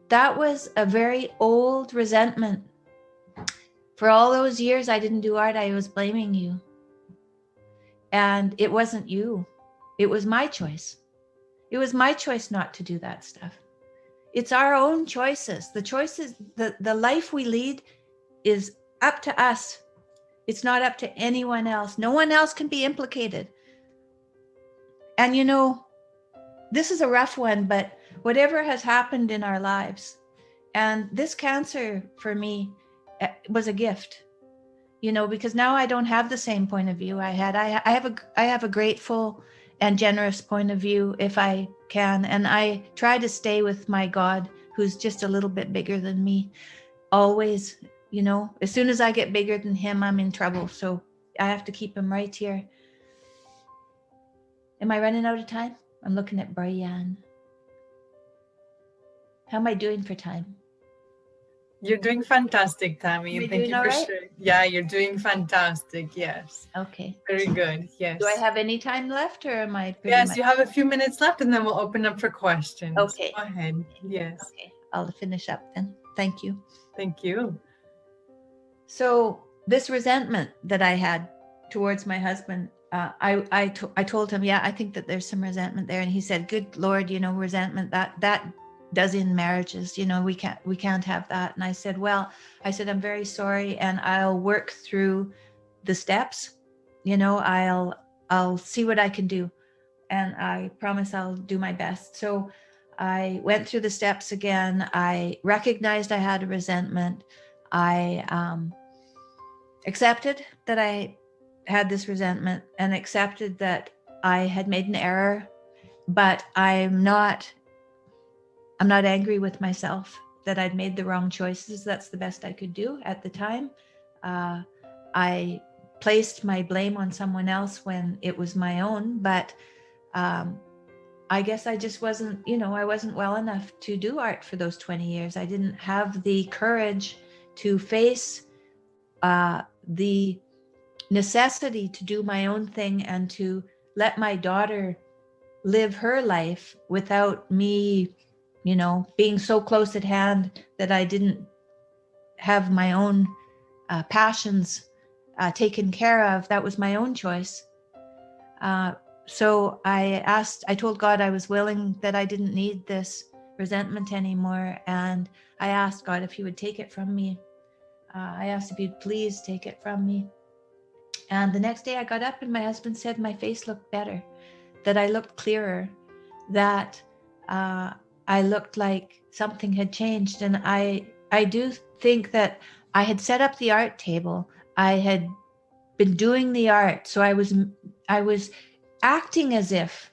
That was a very old resentment. For all those years I didn't do art, I was blaming you. And it wasn't you. It was my choice. It was my choice not to do that stuff. It's our own choices. The choices, the life we lead is up to us. It's not up to anyone else. No one else can be implicated. And this is a rough one, but whatever has happened in our lives, And this cancer for me was a gift, because now I don't have the same point of view I had. I have a grateful and generous point of view if I can. And I try to stay with my God, who's just a little bit bigger than me. Always, as soon as I get bigger than him, I'm in trouble. So I have to keep him right here. Am I running out of time? I'm looking at Brian. How am I doing for time? You're doing fantastic, Tammy. Am I Thank doing you all for right? sharing. Yeah, you're doing fantastic. Yes. Okay. Very good. Yes. Do I have any time left, or am I pretty Yes, much? you have a few minutes left, and then we'll open up for questions. Okay. Go ahead. Yes. Okay. I'll finish up then. Thank you. Thank you. So this resentment that I had towards my husband, I told him, yeah, I think that there's some resentment there. And he said, good Lord, resentment, that does in marriages, we can't have that. And I said, I'm very sorry. And I'll work through the steps, I'll see what I can do. And I promise I'll do my best. So I went through the steps again. I recognized I had a resentment. I accepted that I had this resentment and accepted that I had made an error, but I'm not angry with myself that I'd made the wrong choices. That's the best I could do at the time. I placed my blame on someone else when it was my own, but I guess I just wasn't, I wasn't well enough to do art for those 20 years. I didn't have the courage to face the necessity to do my own thing and to let my daughter live her life without me, being so close at hand that I didn't have my own passions taken care of. That was my own choice. So I told God I was willing, that I didn't need this resentment anymore. And I asked God if he would take it from me. I asked if he'd please take it from me. And the next day I got up and my husband said my face looked better, that I looked clearer, that I looked like something had changed. And I do think that I had set up the art table. I had been doing the art. So I was acting as if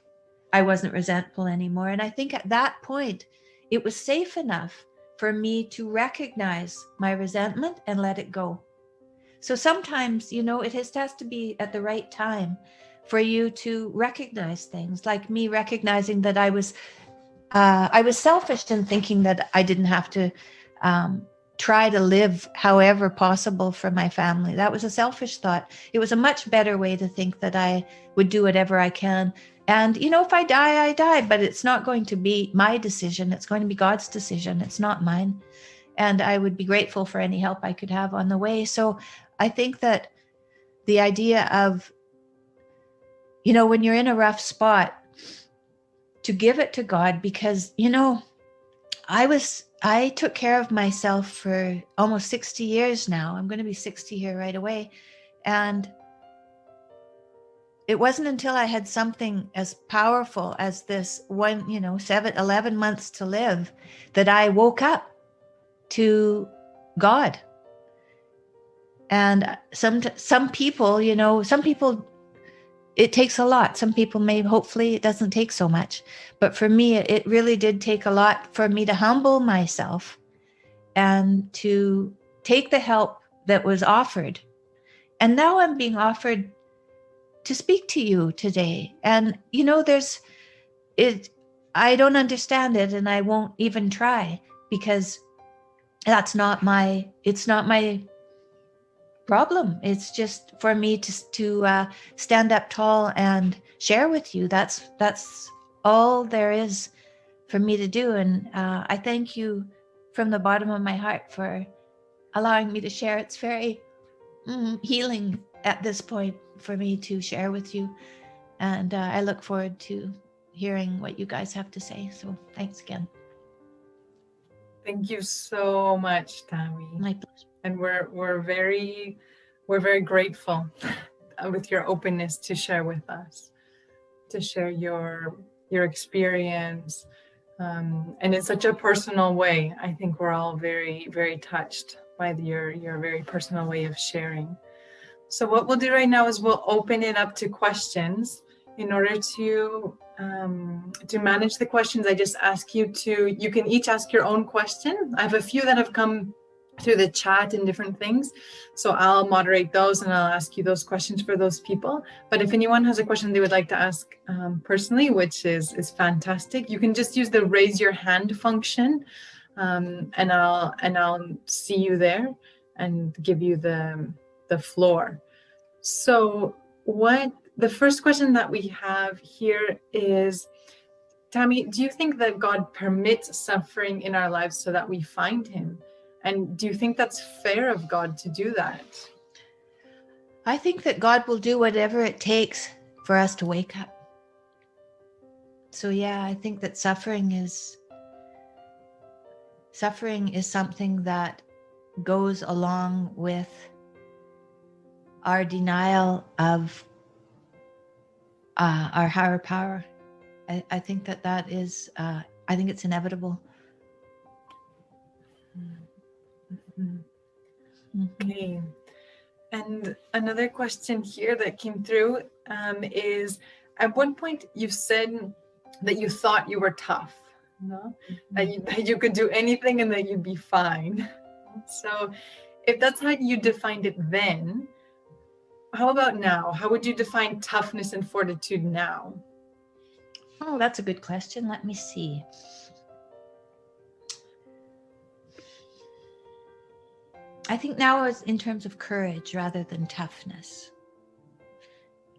I wasn't resentful anymore. And I think at that point, it was safe enough for me to recognize my resentment and let it go. So sometimes, it has to be at the right time for you to recognize things, like me recognizing that I was selfish in thinking that I didn't have to try to live however possible for my family. That was a selfish thought. It was a much better way to think that I would do whatever I can. And, if I die, I die, but it's not going to be my decision. It's going to be God's decision. It's not mine. And I would be grateful for any help I could have on the way. So I think that the idea of, when you're in a rough spot, to give it to God, because, I took care of myself for almost 60 years now. I'm going to be 60 here right away. And it wasn't until I had something as powerful as this one, 11 months to live, that I woke up to God. And some people, it takes a lot. Some people hopefully it doesn't take so much. But for me, it really did take a lot for me to humble myself and to take the help that was offered. And now I'm being offered to speak to you today. And, I don't understand it, and I won't even try, because it's not my problem. It's just for me to stand up tall and share with you. That's all there is for me to do. And I thank you from the bottom of my heart for allowing me to share. It's very healing at this point for me to share with you. And I look forward to hearing what you guys have to say. So thanks again. Thank you so much, Tammy. My pleasure. And we're very grateful with your openness to share with us, to share your experience, and in such a personal way. I think we're all very, very touched by your very personal way of sharing. So what we'll do right now is we'll open it up to questions. In order to manage the questions, I just ask you can each ask your own question. I have a few that have come through the chat and different things. So I'll moderate those and I'll ask you those questions for those people. But if anyone has a question they would like to ask personally, which is fantastic, you can just use the raise your hand function, and I'll see you there and give you the floor. So the first question that we have here is, Tammy, do you think that God permits suffering in our lives so that we find him? And do you think that's fair of God to do that? I think that God will do whatever it takes for us to wake up. So yeah, I think that suffering is something that goes along with our denial of our higher power. I think that is, I think it's inevitable. Okay. And another question here that came through is, at one point you said that you thought you were tough, that you could do anything and that you'd be fine. So if that's how you defined it then, how about now? How would you define toughness and fortitude now? Oh, that's a good question. Let me see. I think now is in terms of courage rather than toughness.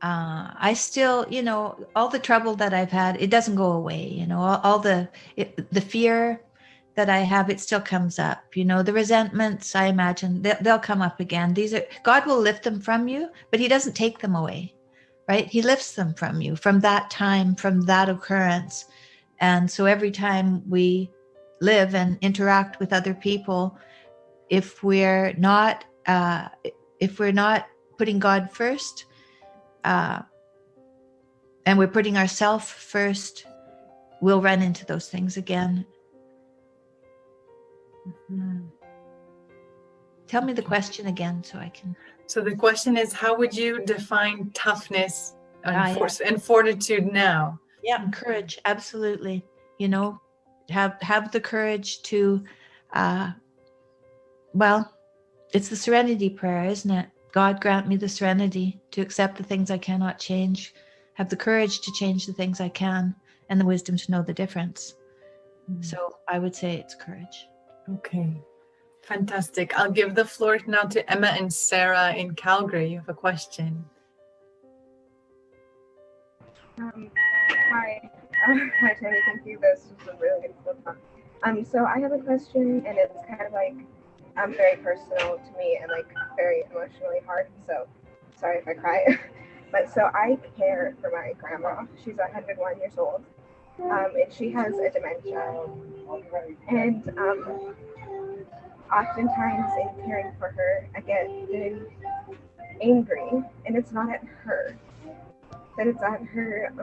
I still, all the trouble that I've had, it doesn't go away. All the fear that I have, it still comes up. The resentments, I imagine they'll come up again. God will lift them from you, but he doesn't take them away, right? He lifts them from you, from that time, from that occurrence. And so every time we live and interact with other people, if we're not putting God first, and we're putting ourselves first, we'll run into those things again. Mm-hmm. Tell me the question again so I can. So the question is, how would you define toughness and fortitude now? Yeah, courage, absolutely. Have the courage to, it's the serenity prayer, isn't it? God grant me the serenity to accept the things I cannot change, have the courage to change the things I can, and the wisdom to know the difference. So I would say it's courage. Okay, fantastic. I'll give the floor now to Emma and Sarah in Calgary. You have a question. Hi, Tammy. Thank you. This was a really good fun. So I have a question, and it's kind of like very personal to me and like very emotionally hard. So sorry if I cry. But so I care for my grandma. She's 101 years old, and she has a dementia. And oftentimes in caring for her, I get very angry, and it's not at her, but it's at her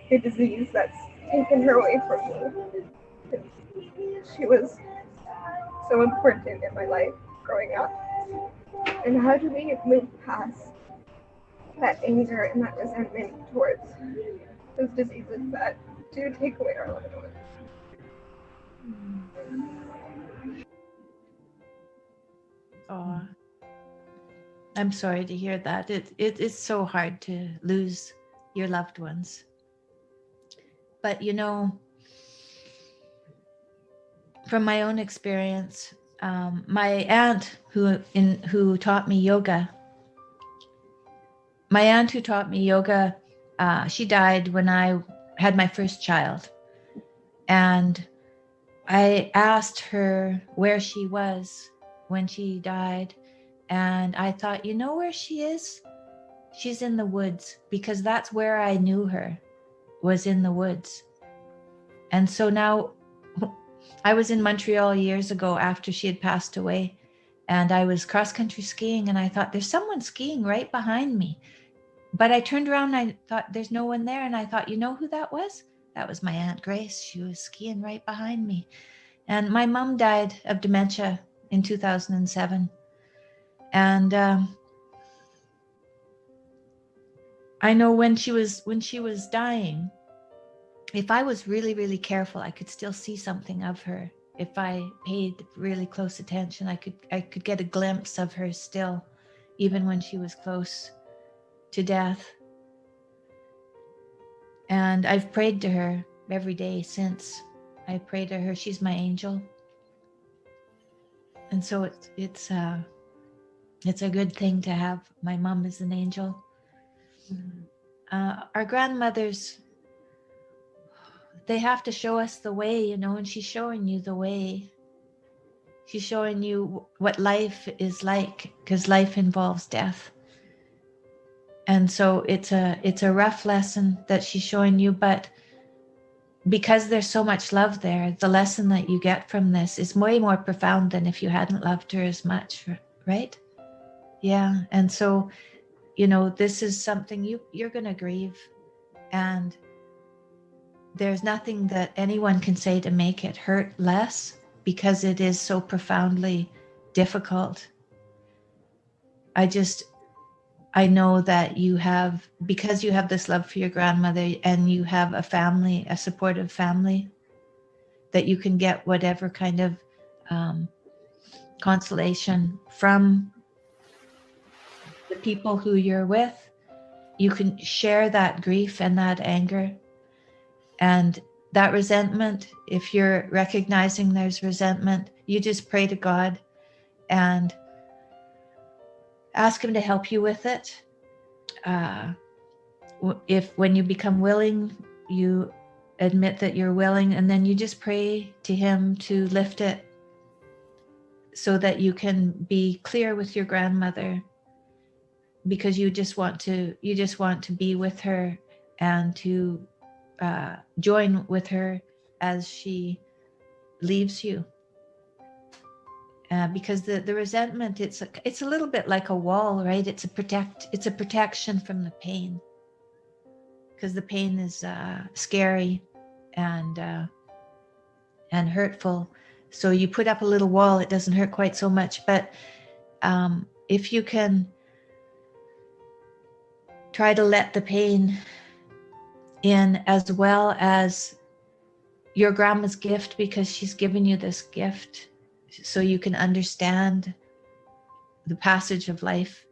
the disease that's taken her away from me. She was so important in my life growing up. And how do we move past that anger and that resentment towards those diseases that do take away our loved ones? Oh, I'm sorry to hear that. It is so hard to lose your loved ones. But from my own experience, my aunt who taught me yoga, she died when I had my first child. And I asked her where she was when she died. And I thought, where she is? She's in the woods, because that's where I knew her, was in the woods. And so now I was in Montreal years ago after she had passed away, and I was cross-country skiing, and I thought, there's someone skiing right behind me. But I turned around and I thought, there's no one there. And I thought, you know who that was? That was my Aunt Grace. She was skiing right behind me. And my mom died of dementia in 2007. And I know when she was dying, if I was really, really careful, I could still see something of her. If I paid really close attention, I could get a glimpse of her still, even when she was close to death. And I've prayed to her every day since. I pray to her. She's my angel. And so it's a good thing to have my mom as an angel. Our grandmothers, they have to show us the way, and she's showing you the way. She's showing you what life is like, because life involves death. And so it's a rough lesson that she's showing you, but because there's so much love there, the lesson that you get from this is way more profound than if you hadn't loved her as much, right? Yeah. And so, this is something you're going to grieve, and there's nothing that anyone can say to make it hurt less, because it is so profoundly difficult. I know that because you have this love for your grandmother, and you have a family, a supportive family, that you can get whatever kind of consolation from the people who you're with. You can share that grief and that anger and that resentment. If you're recognizing there's resentment, you just pray to God and ask him to help you with it. If when you become willing, you admit that you're willing, and then you just pray to him to lift it, so that you can be clear with your grandmother, because you just want to be with her and to join with her as she leaves you. Because the resentment, it's a little bit like a wall, right? It's a protection from the pain, because the pain is scary and hurtful. So you put up a little wall, it doesn't hurt quite so much. But if you can try to let the pain in, as well as your grandma's gift, because she's given you this gift so you can understand the passage of life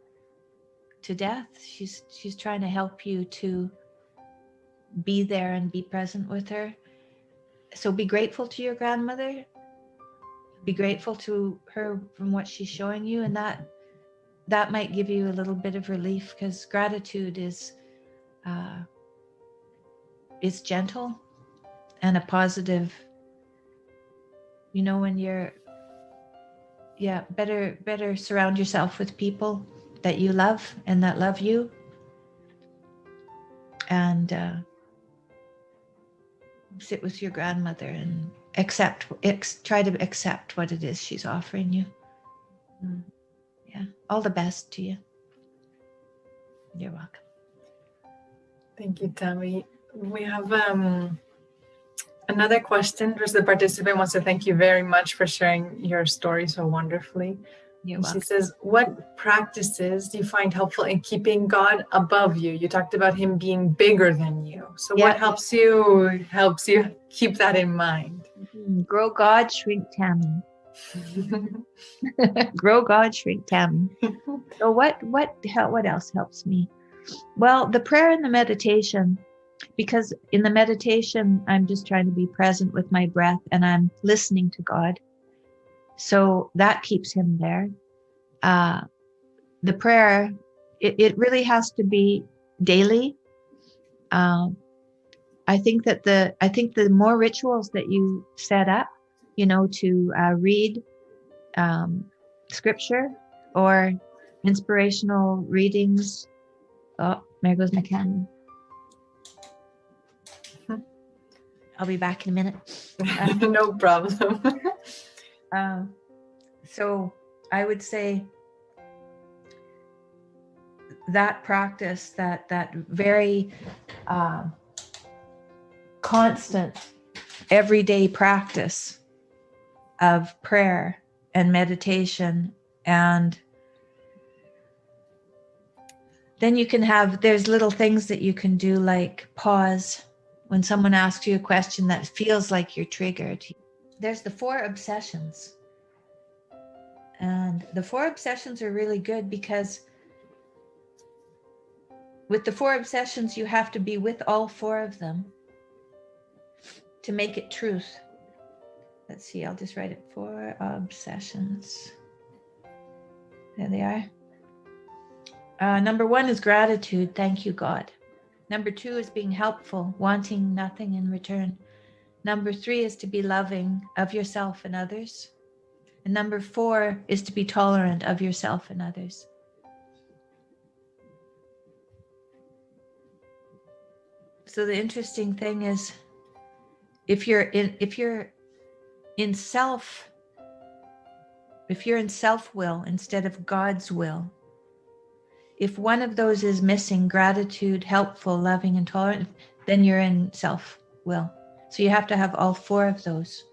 to death. She's trying to help you to be there and be present with her. So be grateful to your grandmother. Be grateful to her from what she's showing you, and that might give you a little bit of relief, because gratitude is gentle and a positive. When you're better surround yourself with people that you love and that love you, and sit with your grandmother and try to accept what it is she's offering you. Yeah, all the best to you. You're welcome. Thank you, Tammy. We have another question. There's the participant wants to thank you very much for sharing your story so wonderfully. You're welcome. She says, what practices do you find helpful in keeping God above you? You talked about him being bigger than you. So what helps you keep that in mind? Grow God, shrink Tammy. Grow God, shrink Tammy. So what else helps me? Well, the prayer and the meditation, because in the meditation, I'm just trying to be present with my breath, and I'm listening to God. So that keeps him there. The prayer, it really has to be daily. I think the more rituals that you set up, to read scripture or inspirational readings. Oh, there goes my camera. I'll be back in a minute. No problem. So I would say that practice, that very constant, everyday practice of prayer and meditation. And then you can there's little things that you can do, like pause when someone asks you a question that feels like you're triggered. There's the 4 obsessions. And the 4 obsessions are really good because with the 4 obsessions, you have to be with all 4 of them to make it truth. Let's see, I'll just write it. 4 obsessions. There they are. Number 1 is gratitude. Thank you, God. Number 2 is being helpful, wanting nothing in return. Number 3 is to be loving of yourself and others. And number 4 is to be tolerant of yourself and others. So the interesting thing is, if you're in self-will instead of God's will, if one of those is missing, gratitude, helpful, loving, and tolerant, then you're in self-will. So you have to have all 4 of those.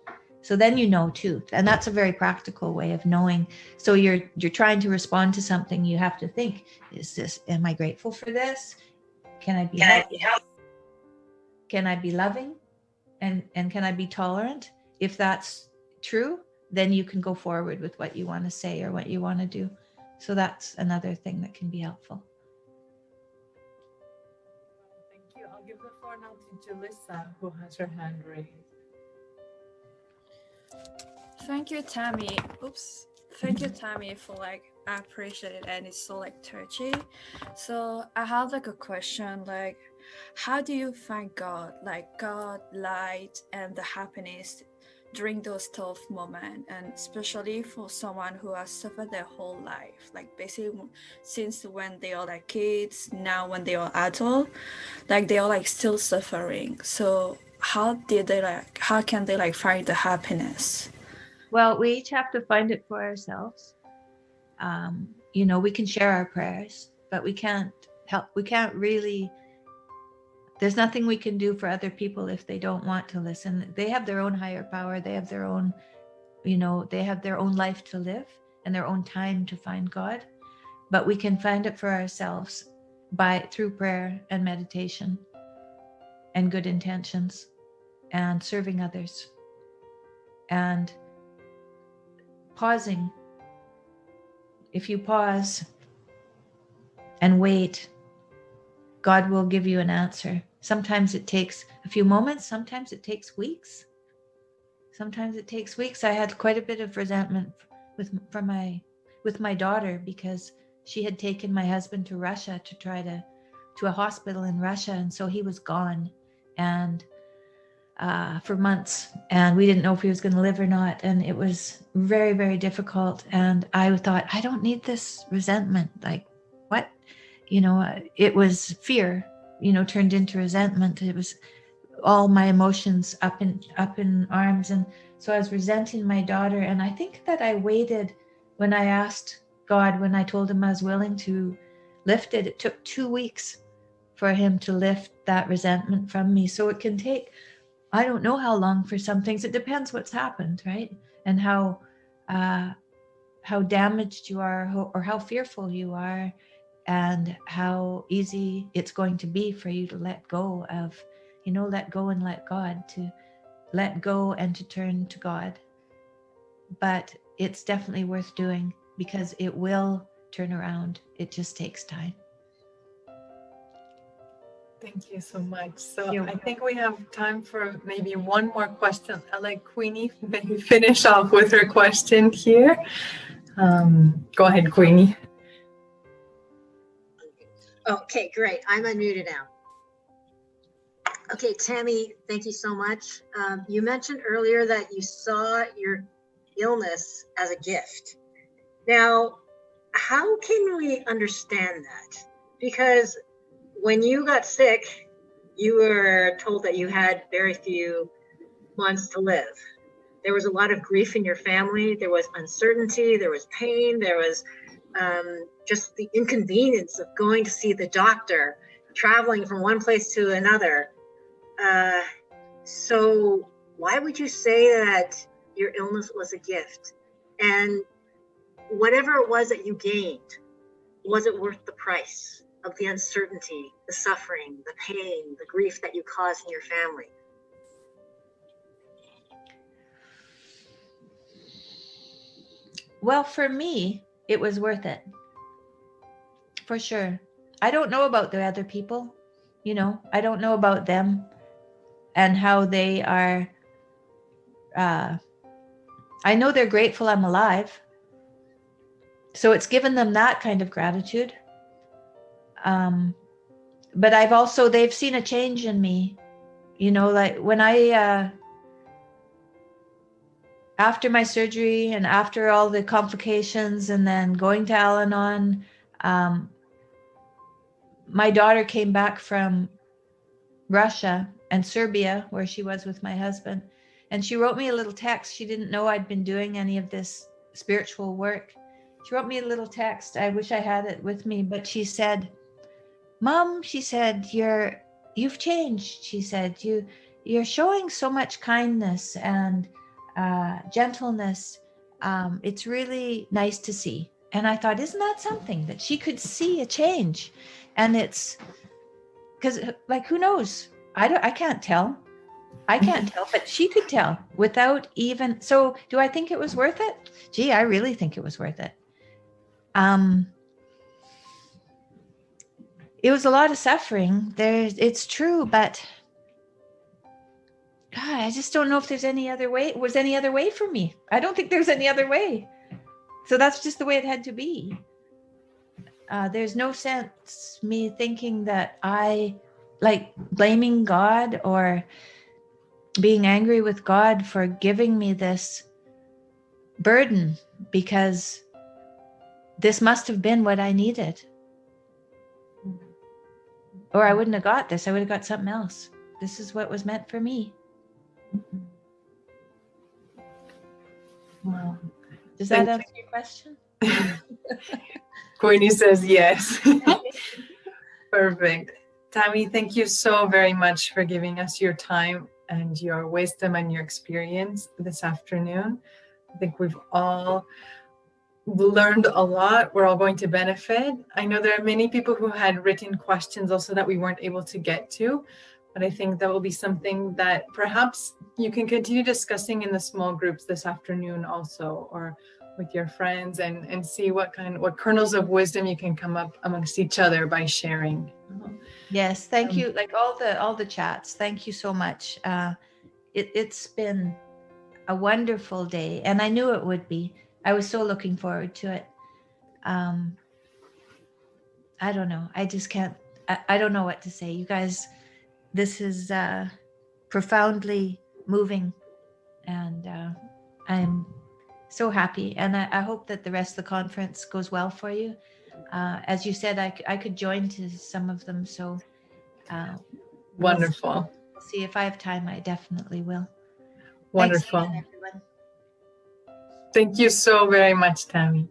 So then you know too. And that's a very practical way of knowing. So you're trying to respond to something, you have to think, am I grateful for this? Can I be helpful? Can I be loving? And can I be tolerant? If that's true, then you can go forward with what you want to say or what you want to do. So that's another thing that can be helpful. Thank you. I'll give the floor now to Julissa, who has her hand raised. Thank you, Tammy. Thank you, Tammy, for I appreciate it, and it's so touchy. So I have a question, how do you find God, God, light, and the happiness during those tough moments, and especially for someone who has suffered their whole life, basically since when they are kids, now when they are adult, they are still suffering. So how can they find the happiness? Well, we each have to find it for ourselves. We can share our prayers, but we can't really, there's nothing we can do for other people if they don't want to listen. They have their own higher power. They have their own, they have their own life to live and their own time to find God. But we can find it for ourselves through prayer and meditation and good intentions and serving others and pausing. If you pause and wait, God will give you an answer. Sometimes it takes a few moments, sometimes it takes weeks. I had quite a bit of resentment with my daughter because she had taken my husband to Russia to a hospital in Russia, and so he was gone and for months, and we didn't know if he was going to live or not, and it was very, very difficult. And I thought, I don't need this resentment. What? It was fear, turned into resentment. It was all my emotions up in arms. And so I was resenting my daughter. And I think that I waited when I asked God, when I told him I was willing to lift it. It took 2 weeks for him to lift that resentment from me. So it can take, I don't know how long for some things. It depends what's happened, right? And how damaged you are, or how fearful you are, and how easy it's going to be for you to let go of, let go and let God, to let go and to turn to God. But it's definitely worth doing because it will turn around. It just takes time. Thank you so much. So I think we have time for maybe one more question. I'll let Queenie maybe finish off with her question here. Go ahead, Queenie. Okay, great. I'm unmuted now. Okay, Tammy, thank you so much. You mentioned earlier that you saw your illness as a gift. Now, how can we understand that? Because when you got sick, you were told that you had very few months to live. There was a lot of grief in your family. There was uncertainty. There was pain. There was just the inconvenience of going to see the doctor, traveling from one place to another. So why would you say that your illness was a gift? And whatever it was that you gained, was it worth the price of the uncertainty, the suffering, the pain, the grief that you caused in your family? Well, for me, it was worth it. For sure. I don't know about the other people, you know, I don't know about them and how they are. I know they're grateful I'm alive. So it's given them that kind of gratitude. But I've also, they've seen a change in me, you know, like when after my surgery and after all the complications and then going to Al-Anon, my daughter came back from Russia and Serbia, where she was with my husband. And she wrote me a little text. She didn't know I'd been doing any of this spiritual work. She wrote me a little text. I wish I had it with me, but she said, Mom, she said, you've changed. She said, you're showing so much kindness and gentleness. It's really nice to see. And I thought, isn't that something that she could see a change? And it's because, like, who knows? I can't tell. I can't tell, but she could tell without even. So do I think it was worth it? Gee, I really think it was worth it. It was a lot of suffering. It's true, but God, I just don't know if there's any other way. Was any other way for me? I don't think there's any other way. So that's just the way it had to be. There's no sense me thinking that I like blaming God or being angry with God for giving me this burden, because this must have been what I needed. Or I wouldn't have got this. I would have got something else. This is what was meant for me. Wow. Does that answer your question? Courtney says yes. Perfect. Tammy, thank you so very much for giving us your time and your wisdom and your experience this afternoon. I think we've all learned a lot. We're all going to benefit. I know there are many people who had written questions also that we weren't able to get to, but I think that will be something that perhaps you can continue discussing in the small groups this afternoon also, or with your friends, and see what kernels of wisdom you can come up amongst each other by sharing. Yes, thank you. Like all the chats. Thank you so much. It's been a wonderful day, and I knew it would be. I was so looking forward to it. I don't know. I just can't. I don't know what to say. You guys, this is profoundly moving, and I'm so happy. And I hope that the rest of the conference goes well for you. As you said, I could join to some of them. So Wonderful. We'll see if I have time. I definitely will. Wonderful. Thanks again, everyone. Thank you so very much, Tammy.